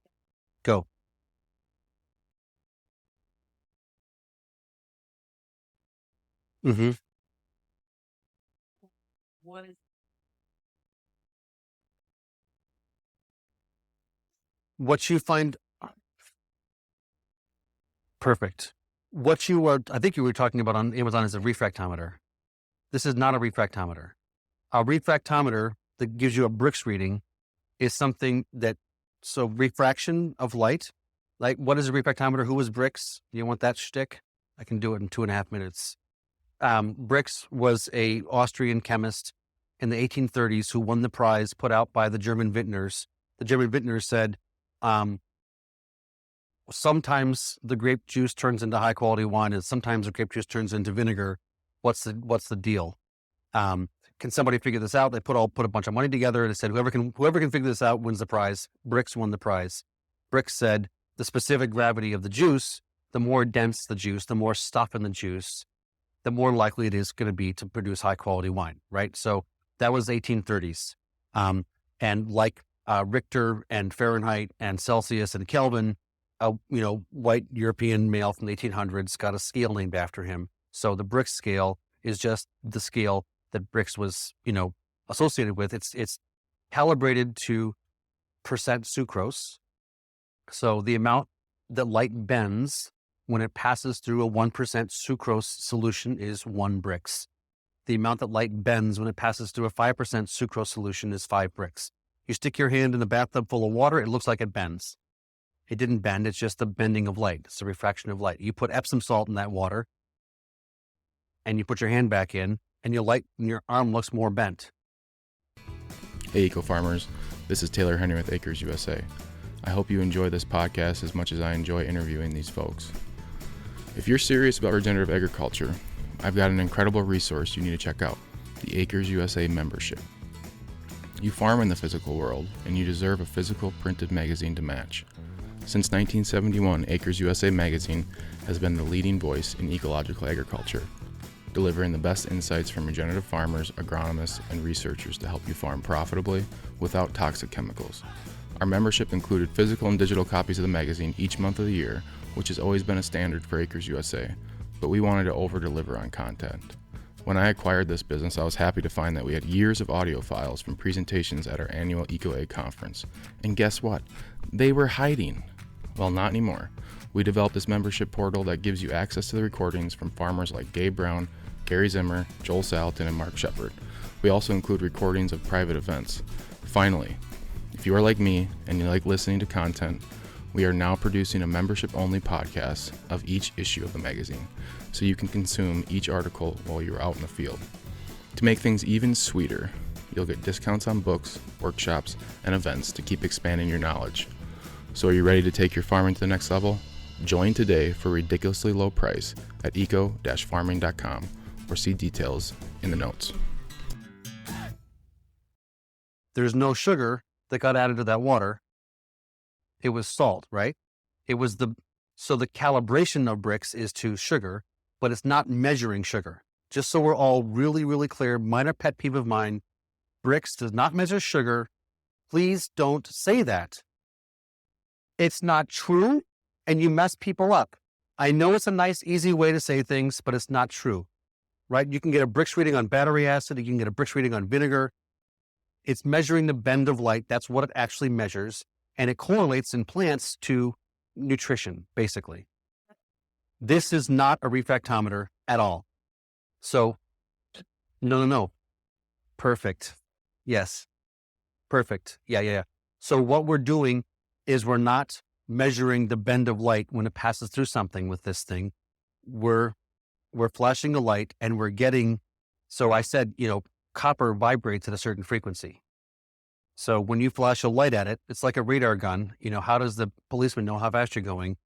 Go. Mm-hmm. What is What you find perfect. I think you were talking about on Amazon is a refractometer. This is not a refractometer. A refractometer that gives you a Brix reading is something that, so refraction of light, like what is a refractometer? Who was Brix? You want that shtick? I can do it in 2.5 minutes. Brix was a Austrian chemist in the 1830s who won the prize put out by the German vintners. The German vintners said, sometimes the grape juice turns into high quality wine and sometimes the grape juice turns into vinegar. What's the deal? Can somebody figure this out? They put a bunch of money together and they said, whoever can figure this out wins the prize. Brix won the prize. Brix said the specific gravity of the juice, the more dense the juice, the more stuff in the juice, the more likely it is going to be to produce high quality wine, right? So that was 1830s. And like Richter and Fahrenheit and Celsius and Kelvin, white European male from the 1800s got a scale named after him. So the Brix scale is just the scale that Brix was, associated with. It's calibrated to percent sucrose. So the amount that light bends when it passes through a 1% sucrose solution is 1 Brix. The amount that light bends when it passes through a 5% sucrose solution is 5 Brix. You stick your hand in a bathtub full of water, it looks like it bends. It didn't bend, it's just the bending of light. It's the refraction of light. You put Epsom salt in that water and you put your hand back in and your arm looks more bent. Hey, eco farmers. This is Taylor Henry with Acres U.S.A. I hope you enjoy this podcast as much as I enjoy interviewing these folks. If you're serious about regenerative agriculture, I've got an incredible resource you need to check out, the Acres U.S.A. membership. You farm in the physical world, and you deserve a physical printed magazine to match. Since 1971, Acres U.S.A. magazine has been the leading voice in ecological agriculture, delivering the best insights from regenerative farmers, agronomists, and researchers to help you farm profitably without toxic chemicals. Our membership included physical and digital copies of the magazine each month of the year, which has always been a standard for Acres U.S.A., but we wanted to over-deliver on content. When I acquired this business, I was happy to find that we had years of audio files from presentations at our annual EcoAg conference. And guess what? They were hiding. Well, not anymore. We developed this membership portal that gives you access to the recordings from farmers like Gabe Brown, Gary Zimmer, Joel Salatin, and Mark Shepard. We also include recordings of private events. Finally, if you are like me and you like listening to content, we are now producing a membership-only podcast of each issue of the magazine, so you can consume each article while you're out in the field. To make things even sweeter, you'll get discounts on books, workshops, and events to keep expanding your knowledge. So are you ready to take your farming to the next level? Join today for a ridiculously low price at eco-farming.com or see details in the notes. There's no sugar that got added to that water. It was salt, right? So the calibration of Brix is to sugar, but it's not measuring sugar. Just so we're all really, really clear, minor pet peeve of mine, Brix does not measure sugar. Please don't say that. It's not true, and you mess people up. I know it's a nice, easy way to say things, but it's not true, right? You can get a Brix reading on battery acid. You can get a Brix reading on vinegar. It's measuring the bend of light. That's what it actually measures. And it correlates in plants to nutrition, basically. This is not a refractometer at all. So, no. Perfect. Yes. Perfect. Yeah. So what we're doing is we're not measuring the bend of light when it passes through something with this thing. We're flashing a light and we're getting, so I said, copper vibrates at a certain frequency. So when you flash a light at it, it's like a radar gun. How does the policeman know how fast you're going,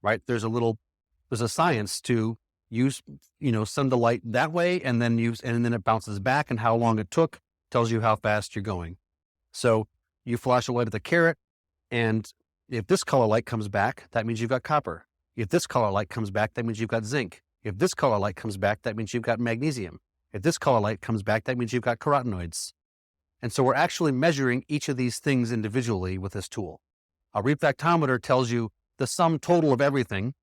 right? There's a science to use, send the light that way and then it bounces back, and how long it took tells you how fast you're going. So you flash a light at the carrot, and if this color light comes back, that means you've got copper. If this color light comes back, that means you've got zinc. If this color light comes back, that means you've got magnesium. If this color light comes back, that means you've got carotenoids. And so we're actually measuring each of these things individually with this tool. A refractometer tells you the sum total of everything,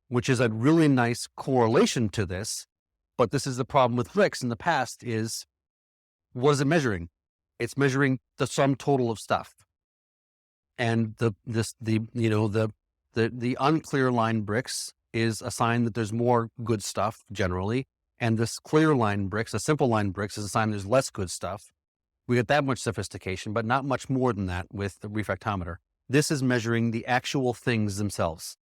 which is a really nice correlation to this. But this is the problem with Brix in the past is, what is it measuring? It's measuring the sum total of stuff. And the unclear line Brix is a sign that there's more good stuff generally, And this clear line bricks, the simple line bricks, is a sign there's less good stuff. We get that much sophistication, but not much more than that with the refractometer. This is measuring the actual things themselves.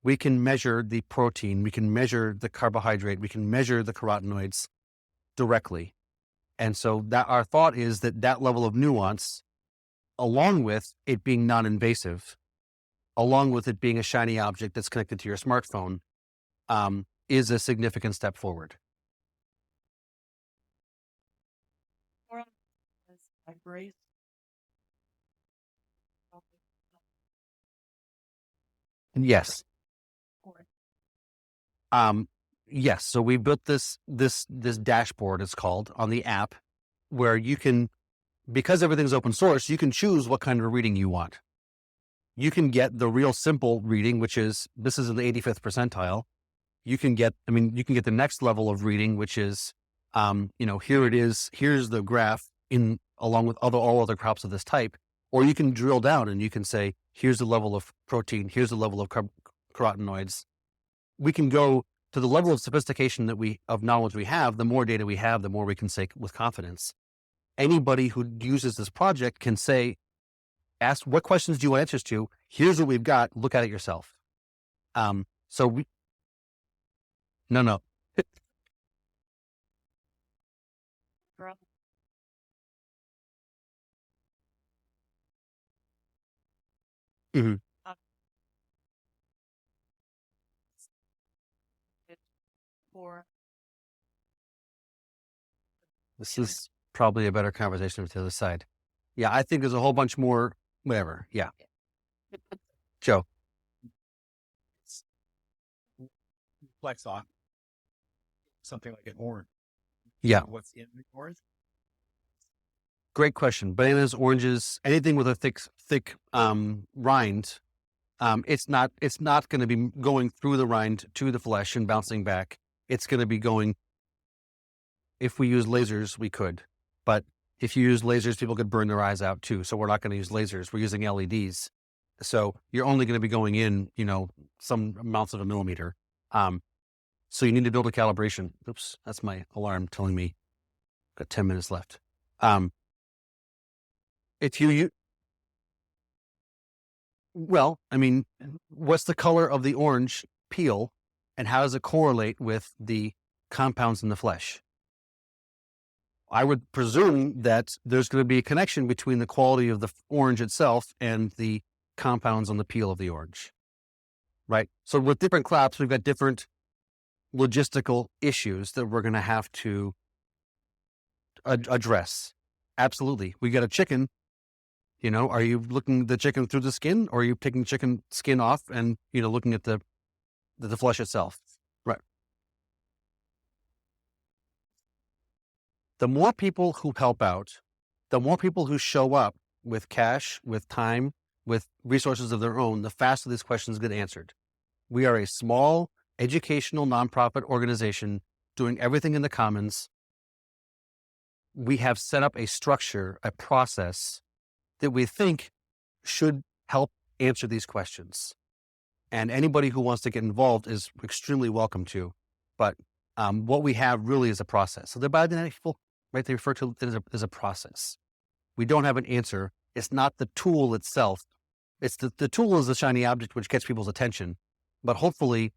We can measure the protein, we can measure the carbohydrate, we can measure the carotenoids directly. And so that our thought is that that level of nuance, along with it being non-invasive, along with it being a shiny object that's connected to your smartphone, is a significant step forward. Yes. Yes. So we built this dashboard, it's called, on the app, where you can, because everything's open source, you can choose what kind of reading you want. You can get the real simple reading, which is, this is in the 85th percentile. You can get the next level of reading, which is, here it is, here's the graph along with all other crops of this type. Or you can drill down and you can say, here's the level of protein, here's the level of carotenoids. We can go to the level of sophistication of knowledge we have. The more data we have, the more we can say with confidence. Anybody who uses this project can say, ask, what questions do you want answers to? Here's what we've got. Look at it yourself. No. Mm-hmm. This is probably a better conversation with the other side. Yeah, I think there's a whole bunch more, whatever. Yeah. Joe. Flex off something like an orange. Yeah. What's in the orange? Great question. Bananas, oranges, anything with a thick rind. It's not going to be going through the rind to the flesh and bouncing back. It's going to be going, if we use lasers, we could, but if you use lasers, people could burn their eyes out too. So we're not going to use lasers. We're using LEDs. So you're only going to be going in, some amounts of a millimeter. So you need to build a calibration. Oops, that's my alarm telling me got 10 minutes left. What's the color of the orange peel and how does it correlate with the compounds in the flesh? I would presume that there's going to be a connection between the quality of the orange itself and the compounds on the peel of the orange, right? So with different crops, we've got different logistical issues that we're going to have to address. Absolutely. We got a chicken, are you looking at the chicken through the skin, or are you taking chicken skin off and, looking at the flesh itself? Right. The more people who help out, the more people who show up with cash, with time, with resources of their own, the faster these questions get answered. We are a small educational nonprofit organization doing everything in the commons. We have set up a structure, a process that we think should help answer these questions. And anybody who wants to get involved is extremely welcome to. But what we have really is a process. So the biodynamic people, right, they refer to it as a process. We don't have an answer. It's not the tool itself. It's the tool is the shiny object which gets people's attention. But hopefully,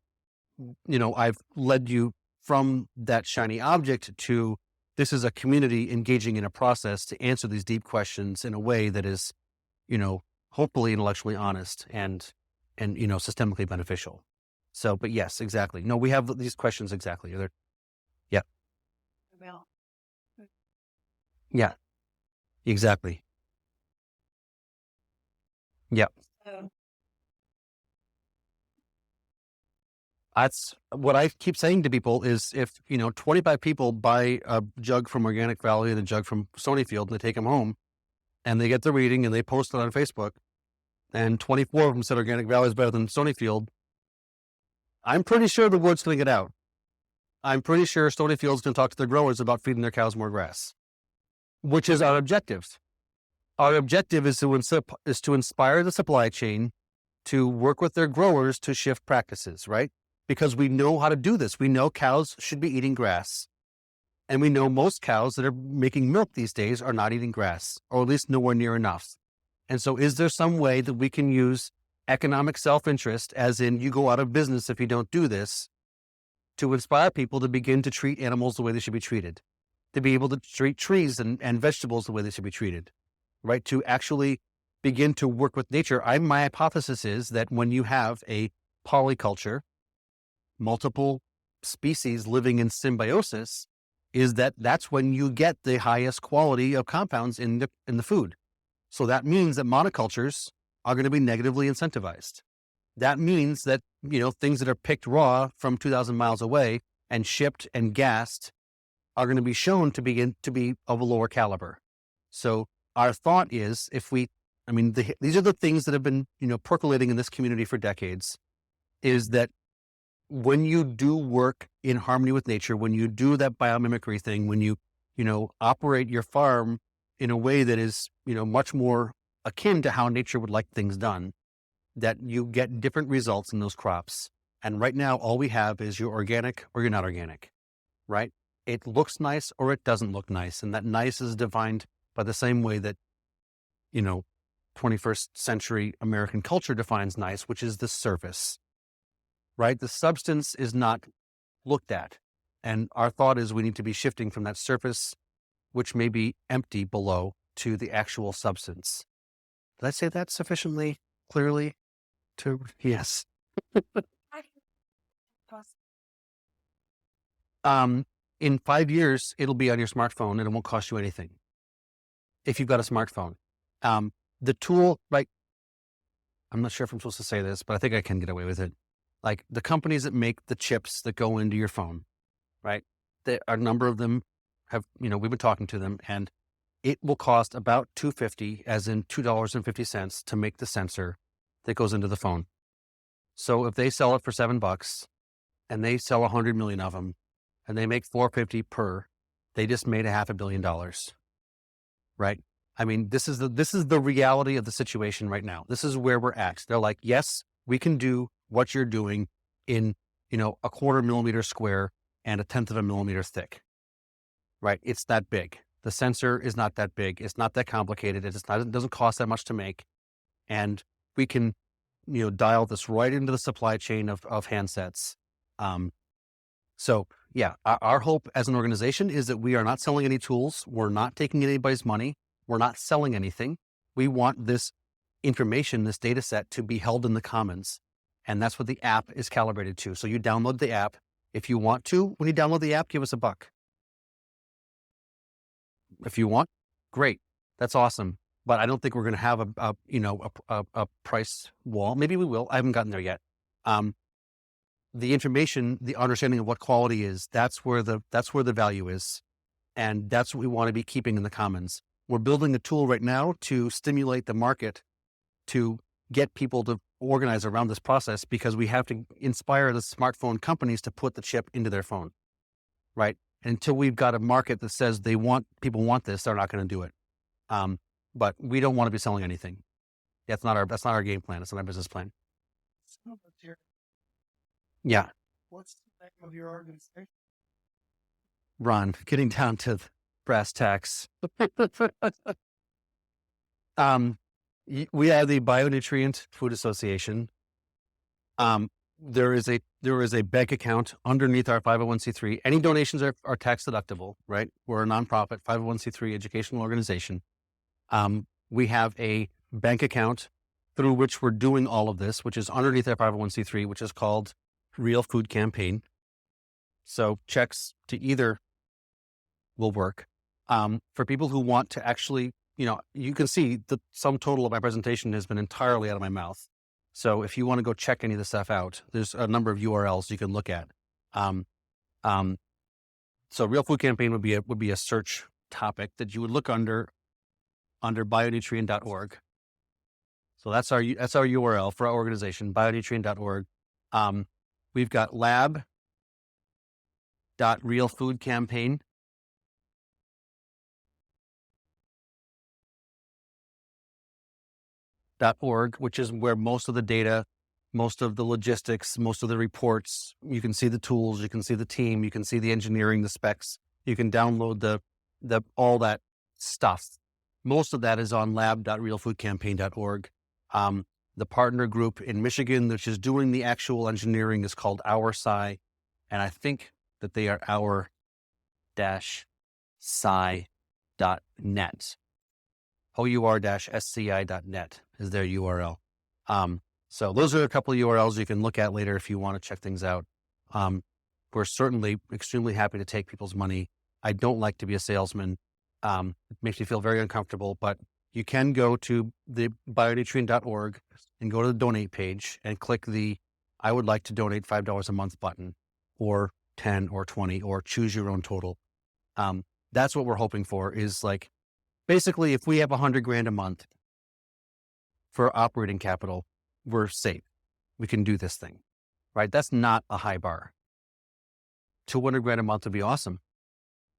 I've led you from that shiny object to this is a community engaging in a process to answer these deep questions in a way that is, hopefully intellectually honest and systemically beneficial. So, but yes, exactly. No, we have these questions exactly. Yeah. Yeah, exactly. Yeah. That's what I keep saying to people is if, 25 people buy a jug from Organic Valley and a jug from Stonyfield and they take them home and they get the reading and they post it on Facebook and 24 of them said Organic Valley is better than Stonyfield, I'm pretty sure the word's going to get out. I'm pretty sure Stonyfield's going to talk to their growers about feeding their cows more grass, which is our objective. Our objective is to inspire the supply chain to work with their growers to shift practices, right? because we know how to do this. We know cows should be eating grass. And we know most cows that are making milk these days are not eating grass, or at least nowhere near enough. And so is there some way that we can use economic self-interest, as in you go out of business if you don't do this, to inspire people to begin to treat animals the way they should be treated, to be able to treat trees and vegetables the way they should be treated, right? To actually begin to work with nature. My hypothesis is that when you have a polyculture, multiple species living in symbiosis, is that's when you get the highest quality of compounds in the food. So that means that monocultures are going to be negatively incentivized. That means that, things that are picked raw from 2,000 miles away and shipped and gassed are going to be shown to be of a lower caliber. So our thought is, these are the things that have been, percolating in this community for decades, is that when you do work in harmony with nature, when you do that biomimicry thing, when you, operate your farm in a way that is, much more akin to how nature would like things done, that you get different results in those crops. And right now, all we have is you're organic or you're not organic, right? It looks nice or it doesn't look nice. And that nice is defined by the same way that, 21st century American culture defines nice, which is the surface, right? The substance is not looked at. And our thought is we need to be shifting from that surface, which may be empty below, to the actual substance. Did I say that sufficiently clearly? Yes. In 5 years, it'll be on your smartphone and it won't cost you anything. If you've got a smartphone, the tool, like, I'm not sure if I'm supposed to say this, but I think I can get away with it. Like the companies that make the chips that go into your phone, right? A number of them have, we've been talking to them, and it will cost about $2.50, as in $2.50 to make the sensor that goes into the phone. So if they sell it for $7 and they sell 100 million of them and they make $4.50 per, they just made $500 million, right? I mean, this is the reality of the situation right now. This is where we're at. They're like, yes, we can do what you're doing in, a 1/4 millimeter square and 1/10 of a millimeter thick, right? It's that big. The sensor is not that big. It's not that complicated. It doesn't cost that much to make. And we can, dial this right into the supply chain of handsets. So yeah, our hope as an organization is that we are not selling any tools. We're not taking anybody's money. We're not selling anything. We want this information, this data set, to be held in the commons. And that's what the app is calibrated to. So you download the app. If you want to, when you download the app, give us $1. If you want, great. That's awesome. But I don't think we're going to have a price wall. Maybe we will. I haven't gotten there yet. The information, the understanding of what quality is, that's where the value is. And that's what we want to be keeping in the commons. We're building a tool right now to stimulate the market, to get people to organize around this process, because we have to inspire the smartphone companies to put the chip into their phone, right? Until we've got a market that says people want this, they're not going to do it. But we don't want to be selling anything. That's not our game plan. It's not our business plan. Yeah. What's the name of your organization? Ron, getting down to brass tacks. We have the Bionutrient Food Association. There is a bank account underneath our 501c3. Any donations are tax deductible, right? We're a nonprofit 501c3 educational organization. We have a bank account through which we're doing all of this, which is underneath our 501c3, which is called Real Food Campaign. So checks to either will work. For people who want to actually, you can see the sum total of my presentation has been entirely out of my mouth. So if you want to go check any of the stuff out, there's a number of URLs you can look at. So Real Food Campaign would be a search topic that you would look under bionutrient.org. So that's our URL for our organization, bionutrient.org. We've got lab.realfoodcampaign.org, which is where most of the data most of the logistics, most of the reports. You can see the tools, you can see the team, you can see the engineering, the specs. You can download the all that stuff. Most of that is on lab.realfoodcampaign.org. The partner group in Michigan, which is doing the actual engineering, is called our-sci, and I think that they are our-sci.net. our-sci.net is their URL. So those are a couple of URLs you can look at later if you want to check things out. We're certainly extremely happy to take people's money. I don't like to be a salesman. It makes me feel very uncomfortable, but you can go to the bionutrient.org and go to the donate page and click the I would like to donate $5 a month button, or 10 or 20, or choose your own total. That's what we're hoping for, is like, basically, if we have $100,000 a month for operating capital, we're safe. We can do this thing, right? That's not a high bar. $200,000 a month would be awesome.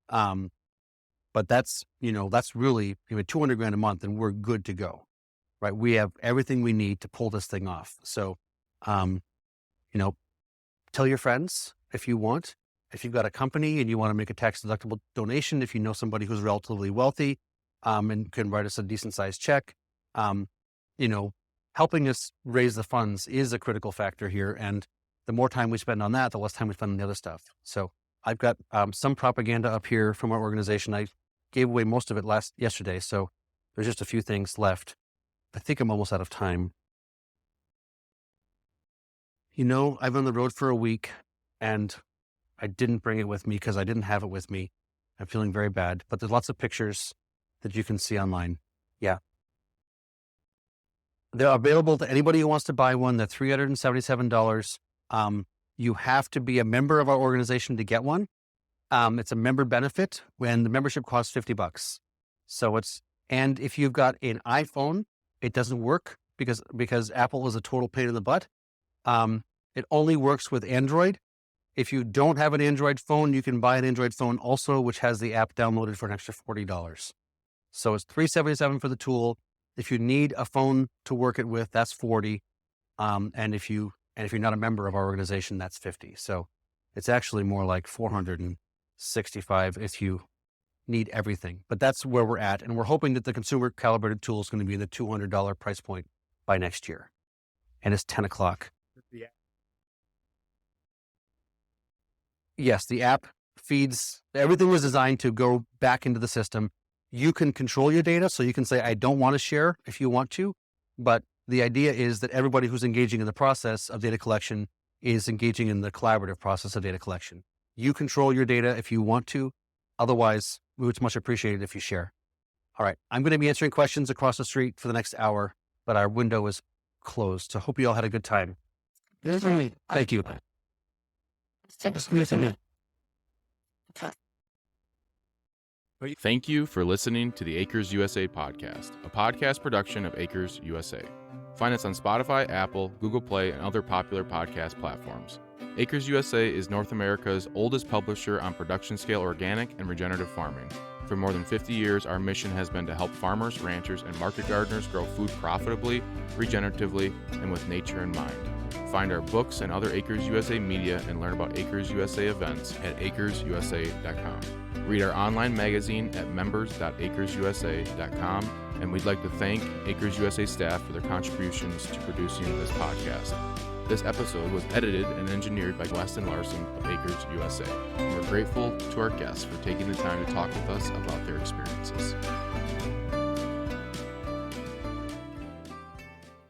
But that's really, $200,000 a month and we're good to go, right? We have everything we need to pull this thing off. So, tell your friends if you want. If you've got a company and you want to make a tax deductible donation, if you know somebody who's relatively wealthy, and can write us a decent sized check, helping us raise the funds is a critical factor here. And the more time we spend on that, the less time we spend on the other stuff. So I've got some propaganda up here from our organization. I gave away most of it yesterday, so there's just a few things left. I think I'm almost out of time. I've been on the road for a week and I didn't bring it with me because I didn't have it with me. I'm feeling very bad, but there's lots of pictures that you can see online. Yeah. They're available to anybody who wants to buy one. They're $377. You have to be a member of our organization to get one. It's a member benefit when the membership costs $50. And if you've got an iPhone, it doesn't work because Apple is a total pain in the butt. It only works with Android. If you don't have an Android phone, you can buy an Android phone also, which has the app downloaded for an extra $40. So it's $377 for the tool. If you need a phone to work it with, that's $40. And if you're not a member of our organization, that's $50. So it's actually more like $465 if you need everything. But that's where we're at. And we're hoping that the consumer calibrated tool is going to be in the $200 price point by next year. And it's 10 o'clock. Yeah. Yes, the app feeds, everything was designed to go back into the system. You can control your data. So you can say, I don't want to share if you want to, but the idea is that everybody who's engaging in the process of data collection is engaging in the collaborative process of data collection. You control your data if you want to. Otherwise, it's much appreciated if you share. All right. I'm going to be answering questions across the street for the next hour, but our window is closed. So hope you all had a good time. Thank you. Thank you for listening to the Acres USA podcast, a podcast production of Acres USA. Find us on Spotify, Apple, Google Play, and other popular podcast platforms. Acres USA is North America's oldest publisher on production-scale organic and regenerative farming. For more than 50 years, our mission has been to help farmers, ranchers, and market gardeners grow food profitably, regeneratively, and with nature in mind. Find our books and other Acres USA media and learn about Acres USA events at acresusa.com. Read our online magazine at members.acresusa.com, and we'd like to thank Acres USA staff for their contributions to producing this podcast. This episode was edited and engineered by Weston Larson of Acres USA. We're grateful to our guests for taking the time to talk with us about their experiences.